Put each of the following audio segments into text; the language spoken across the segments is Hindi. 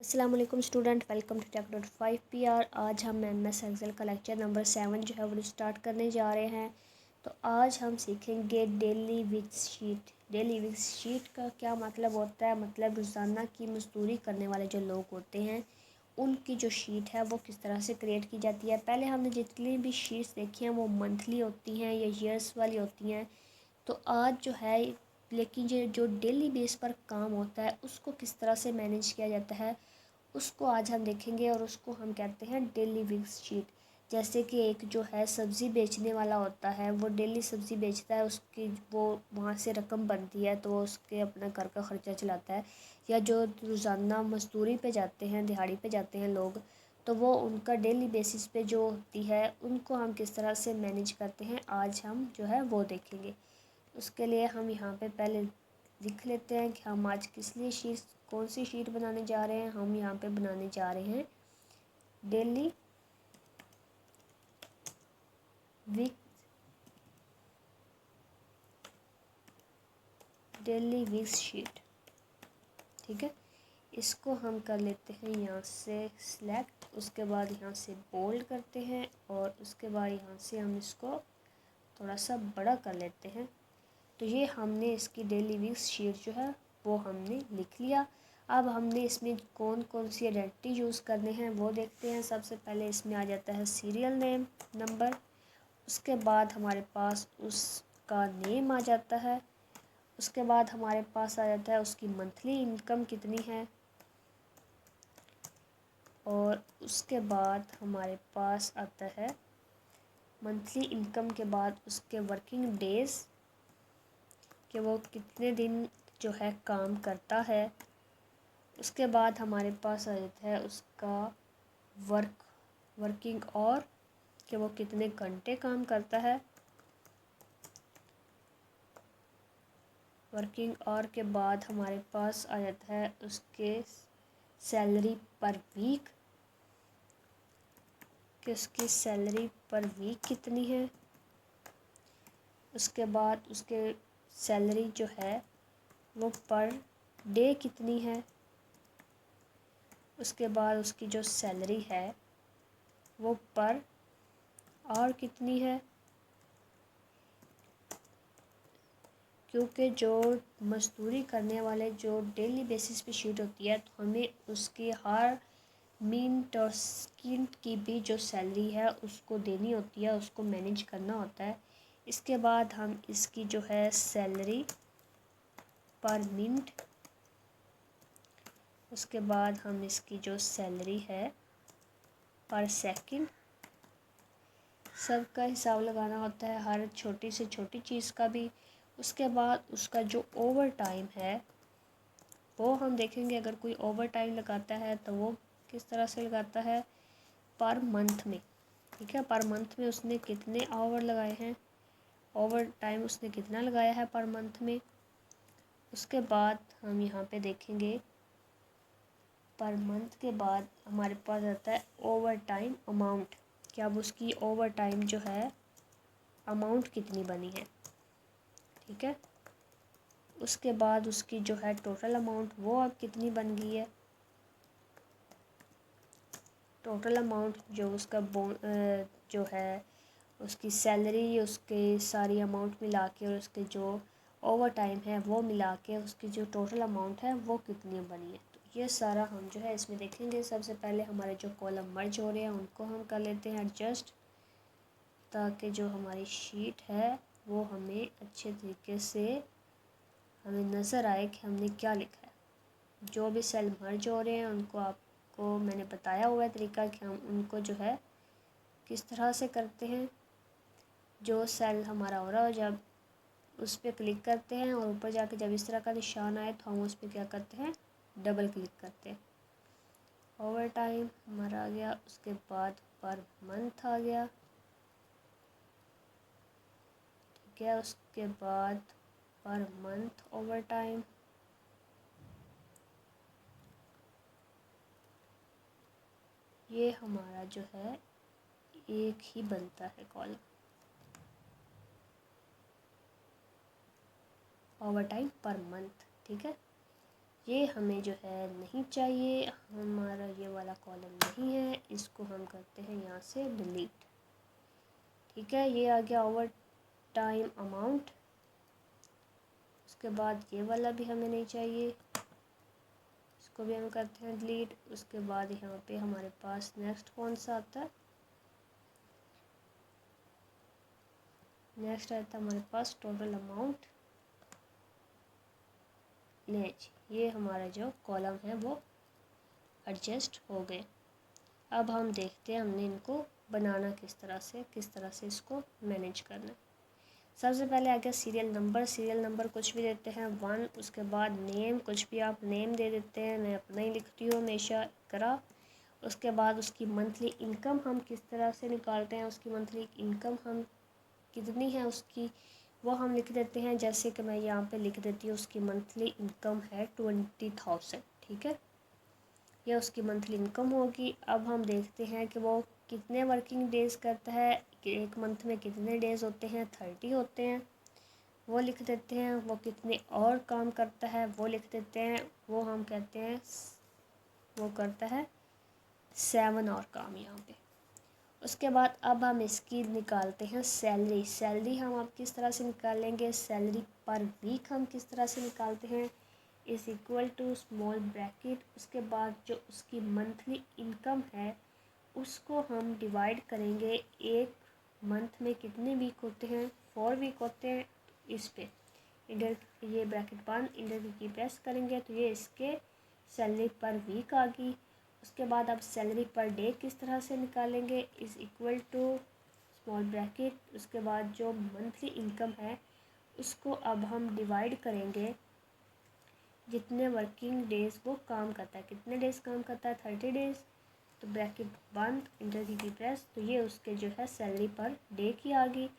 अस्सलाम वालेकुम student, welcome to Tech.5 PR। आज हम MS एक्सेल का लेक्चर नंबर 7 जो है वो स्टार्ट करने जा रहे हैं। तो आज हम सीखेंगे daily weeks sheet. Daily weeks sheet का क्या मतलब होता है, मतलब रोज़ाना की मजदूरी करने वाले जो लोग होते हैं उनकी जो शीट है वो किस तरह से क्रिएट की जाती है। पहले हमने जितनी भी शीट्स देखी हैं वो मंथली होती हैं या ईयर्स वाली होती हैं। तो आज जो है लेकिन ये जो डेली बेस पर काम होता है उसको किस तरह से मैनेज किया जाता है उसको आज हम देखेंगे, और उसको हम कहते हैं डेली विक्स शीट। जैसे कि एक जो है सब्ज़ी बेचने वाला होता है, वो डेली सब्ज़ी बेचता है, उसकी वो वहाँ से रकम बनती है तो वो उसके अपना घर का ख़र्चा चलाता है। या जो रोज़ाना मजदूरी पे जाते हैं, दिहाड़ी पे जाते हैं लोग, तो वो उनका डेली बेसिस पे जो होती है उनको हम किस तरह से मैनेज करते हैं आज हम जो है वो देखेंगे। उसके लिए हम यहाँ पे पहले लिख लेते हैं कि हम आज किस लिए शीट, कौन सी शीट बनाने जा रहे हैं। हम यहाँ पे बनाने जा रहे हैं daily week daily weeks sheet. ठीक है, इसको हम कर लेते हैं यहाँ से सिलेक्ट, उसके बाद यहाँ से बोल्ड करते हैं और उसके बाद यहाँ से हम इसको थोड़ा सा बड़ा कर लेते हैं। तो ये हमने इसकी डेली वीक्स शीट जो है वो हमने लिख लिया। अब हमने इसमें कौन कौन सी आइडेंटिटी यूज़ करने हैं वो देखते हैं। सबसे पहले इसमें आ जाता है सीरियल नेम नंबर, उसके बाद हमारे पास उसका नेम आ जाता है, उसके बाद हमारे पास आ जाता है उसकी मंथली इनकम कितनी है, और उसके बाद हमारे पास आता है मंथली इनकम के बाद उसके वर्किंग डेज़ कि वो कितने दिन जो है काम करता है। उसके बाद हमारे पास आ जाता है उसका वर्किंग और कि वो कितने घंटे काम करता है। वर्किंग आवर के बाद हमारे पास आ जाता है उसके सैलरी पर वीक कि उसकी सैलरी पर वीक कितनी है। उसके बाद उसके सैलरी जो है वो पर डे कितनी है। उसके बाद उसकी जो सैलरी है वो पर आवर कितनी है, क्योंकि जो मजदूरी करने वाले जो डेली बेसिस पे शीट होती है तो हमें उसकी हर मिनट और सेकंड की भी जो सैलरी है उसको देनी होती है, उसको मैनेज करना होता है। इसके बाद हम इसकी जो है सैलरी पर मिनट, उसके बाद हम इसकी जो सैलरी है पर सेकंड, सबका हिसाब लगाना होता है, हर छोटी से छोटी चीज़ का भी। उसके बाद उसका जो ओवर टाइम है वो हम देखेंगे। अगर कोई ओवर टाइम लगाता है तो वो किस तरह से लगाता है, पर मंथ में। ठीक है, पर मंथ में उसने कितने आवर लगाए हैं, ओवर टाइम उसने कितना लगाया है पर मंथ में। उसके बाद हम यहाँ पे देखेंगे पर मंथ के बाद हमारे पास आता है ओवर टाइम अमाउंट, कि अब उसकी ओवर टाइम जो है अमाउंट कितनी बनी है। ठीक है, उसके बाद उसकी जो है टोटल अमाउंट वो अब कितनी बन गई है। टोटल अमाउंट जो उसका जो है उसकी सैलरी, उसके सारी अमाउंट मिला के और उसके जो ओवर टाइम है वो मिला के उसकी जो टोटल अमाउंट है वो कितनी बनी है। तो ये सारा हम जो है इसमें देखेंगे। सबसे पहले हमारे जो कॉलम मर्ज हो रहे हैं उनको हम कर लेते हैं एडजस्ट, ताकि जो हमारी शीट है वो हमें अच्छे तरीके से हमें नज़र आए कि हमने क्या लिखा है। जो भी सेल मर्ज हो रहे हैं उनको आपको मैंने बताया हुआ है तरीका कि हम उनको जो है किस तरह से करते हैं। जो सेल हमारा हो रहा हो जब उस पर क्लिक करते हैं और ऊपर जाके जब इस तरह का निशान आए तो हम उस पर क्या करते हैं, डबल क्लिक करते हैं। ओवर टाइम हमारा आ गया, उसके बाद पर मंथ आ गया। ठीक है, उसके बाद पर मंथ ओवर टाइम, ये हमारा जो है एक ही बनता है column over time per month. ठीक है, ये हमें जो है नहीं चाहिए, हमारा ये वाला कॉलम नहीं है, इसको हम करते हैं यहाँ से डिलीट। ठीक है, ये आ गया ओवर टाइम अमाउंट। उसके बाद ये वाला भी हमें नहीं चाहिए, इसको भी हम करते हैं डिलीट। उसके बाद यहाँ पे हमारे पास नेक्स्ट कौन सा आता है, नेक्स्ट आता है हमारे पास टोटल अमाउंट। ले ये हमारा जो कॉलम है वो एडजस्ट हो गए। अब हम देखते हैं हमने इनको बनाना किस तरह से इसको मैनेज करना है। सबसे पहले आ गया सीरियल नंबर। सीरियल नंबर कुछ भी देते हैं 1। उसके बाद नेम, कुछ भी आप नेम दे देते हैं, मैं अपना ही लिखती हूँ हमेशा करा। उसके बाद उसकी मंथली इनकम हम किस तरह से निकालते हैं, उसकी मंथली इनकम हम कितनी है उसकी, वो हम लिख देते हैं। जैसे कि मैं यहाँ पे लिख देती हूँ उसकी मंथली इनकम है 20,000। ठीक है, ये उसकी मंथली इनकम होगी। अब हम देखते हैं कि वो कितने वर्किंग डेज़ करता है, कि एक मंथ में कितने डेज़ होते हैं, 30 होते हैं, वो लिख देते हैं। वो कितने और काम करता है वो लिख देते हैं, वो हम कहते हैं वो करता है 7 और काम यहाँ पे। उसके बाद अब हम इसकी निकालते हैं सैलरी। सैलरी हम आप किस तरह से निकालेंगे, सैलरी पर वीक हम किस तरह से निकालते हैं, is equal to small bracket. उसके बाद जो उसकी मंथली इनकम है उसको हम डिवाइड करेंगे, एक मंथ में कितने वीक होते हैं, 4 वीक होते हैं। इस पे इंटर ये ब्रैकेट बंद, इंटर की प्रेस करेंगे तो ये इसके सैलरी पर वीक आ गई। उसके बाद अब सैलरी पर डे किस तरह से निकालेंगे, is equal to small bracket. उसके बाद जो मंथली इनकम है उसको अब हम डिवाइड करेंगे जितने वर्किंग डेज़ वो काम करता है, कितने डेज़ काम करता है, 30 डेज़। तो ब्रैकेट बंद, इंटर की प्रेस, तो ये उसके जो है सैलरी पर डे की आ गई।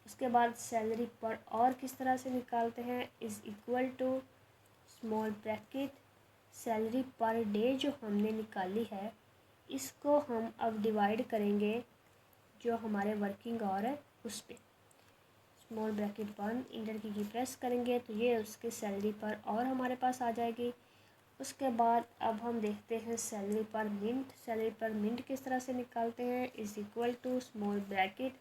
उसके बाद सैलरी पर और किस तरह से निकालते हैं, is equal to small bracket salary per day जो हमने निकाली है इसको हम अब डिवाइड करेंगे जो हमारे वर्किंग आवर है उस पर। स्मॉल ब्रैकेट बंद, इंटर की प्रेस करेंगे तो ये उसके सैलरी पर और हमारे पास आ जाएगी। उसके बाद अब हम देखते हैं सैलरी पर मिंट। सैलरी पर मिंट किस तरह से निकालते हैं, is equal to small bracket.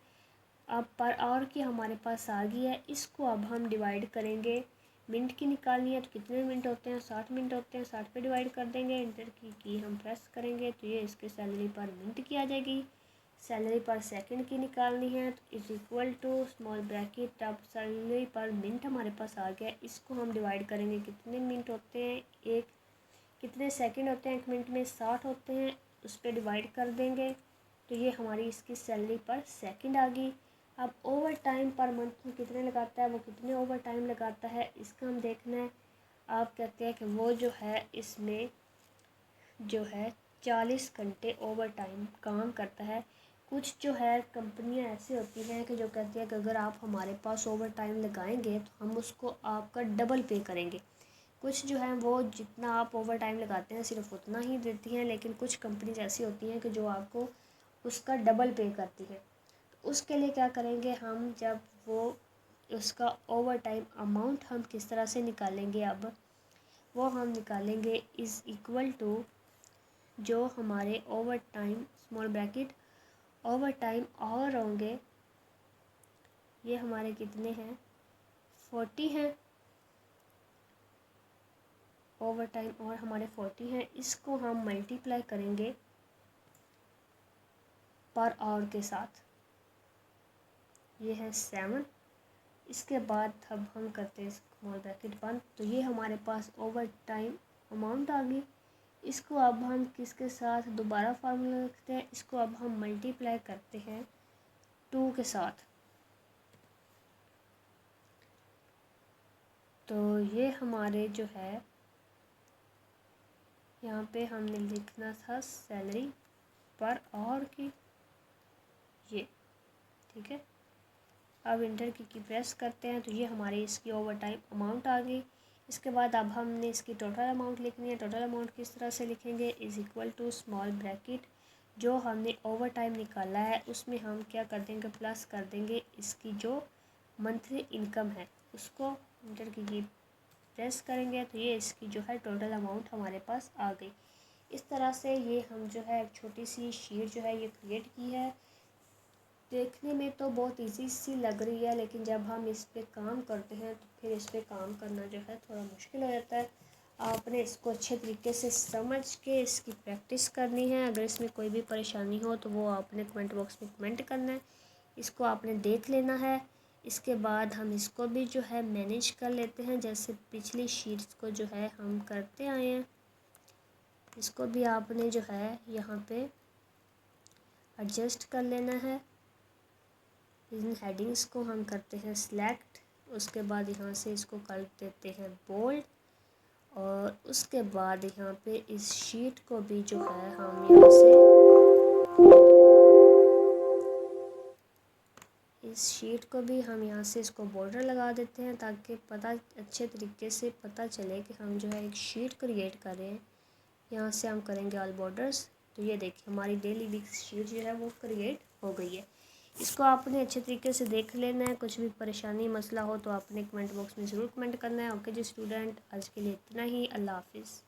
अब पर आवर की हमारे पास आ गई है, इसको अब हम डिवाइड करेंगे। मिनट की निकालनी है तो कितने मिनट होते हैं, 60 मिनट होते हैं, 60 पे डिवाइड कर देंगे। इंटर की हम प्रेस करेंगे तो ये इसके सैलरी पर मिनट की आ जाएगी। सैलरी पर सेकंड की निकालनी है तो is equal to small bracket. अब सैलरी पर मिनट हमारे पास आ गया, इसको हम डिवाइड करेंगे, कितने मिनट होते हैं, एक कितने सेकंड होते हैं एक मिनट में, 60 होते हैं, उस पर डिवाइड कर देंगे तो ये हमारी इसकी सैलरी पर सेकंड आ गई। अब ओवर टाइम पर मंथ में कितने लगाता है, वो कितने ओवर टाइम लगाता है इसका हम देखना है। आप कहते हैं कि वो जो है इसमें जो है 40 घंटे ओवर टाइम काम करता है। कुछ जो है कंपनियां ऐसी होती हैं कि जो कहती है कि अगर आप हमारे पास ओवर टाइम लगाएंगे तो हम उसको आपका डबल पे करेंगे। कुछ जो है वो जितना आप ओवर टाइम लगाते हैं सिर्फ उतना ही देती हैं, लेकिन कुछ कंपनीज ऐसी होती हैं कि जो आपको उसका डबल पे करती है। तो उसके लिए क्या करेंगे हम, जब वो उसका ओवर टाइम अमाउंट हम किस तरह से निकालेंगे, अब वो हम निकालेंगे इज़ इक्वल टू जो हमारे over time small bracket over time और होंगे, ये हमारे कितने हैं, 40 हैं ओवर टाइम और हमारे 40 हैं। इसको हम मल्टीप्लाई करेंगे पर आवर के साथ, ये है 7। इसके बाद अब हम करते हैं स्मॉल ब्रैकेट बंद, तो ये हमारे पास ओवर टाइम अमाउंट आ गई। इसको अब हम किसके साथ दोबारा फार्मूला लिखते हैं, इसको अब हम मल्टीप्लाई करते हैं 2 के साथ। तो ये हमारे जो है यहाँ पे हमने लिखना था सैलरी पर आवर की, ये ठीक है। अब इंटर की प्रेस करते हैं तो ये हमारी इसकी ओवर टाइम अमाउंट आ गई। इसके बाद अब हमने इसकी टोटल अमाउंट लिखनी है। टोटल अमाउंट किस तरह से लिखेंगे, is equal to small bracket जो हमने ओवर टाइम निकाला है उसमें हम क्या कर देंगे, प्लस कर देंगे इसकी जो मंथली इनकम है उसको। इंटर की प्रेस करेंगे तो ये इसकी जो है टोटल अमाउंट हमारे पास आ गई। इस तरह से ये हम जो है एक छोटी सी शीट जो है ये क्रिएट की है। देखने में तो बहुत इजी सी लग रही है, लेकिन जब हम इस पे काम करते हैं तो फिर इस पे काम करना जो है थोड़ा मुश्किल हो जाता है। आपने इसको अच्छे तरीके से समझ के इसकी प्रैक्टिस करनी है। अगर इसमें कोई भी परेशानी हो तो वो आपने कमेंट बॉक्स में कमेंट करना है। इसको आपने देख लेना है। इसके बाद हम इसको भी जो है मैनेज कर लेते हैं, जैसे पिछली शीट्स को जो है हम करते आए हैं। इसको भी आपने जो है यहाँ पे एडजस्ट कर लेना है। इन हेडिंग्स को हम करते हैं सिलेक्ट, उसके बाद यहाँ से इसको कर देते हैं बोल्ड, और उसके बाद यहाँ पे इस शीट को भी जो है हम यहाँ से इसको बॉर्डर लगा देते हैं, ताकि पता अच्छे तरीके से पता चले कि हम जो है एक शीट क्रिएट कर रहे हैं। यहाँ से हम करेंगे ऑल बॉर्डर्स। तो ये देखिए हमारी डेली वीक्स शीट जो है वो क्रिएट हो गई है। इसको आपने अच्छे तरीके से देख लेना है। कुछ भी परेशानी मसला हो तो आपने कमेंट बॉक्स में ज़रूर कमेंट करना है। ओके जी स्टूडेंट, आज के लिए इतना ही। अल्लाह हाफिज़।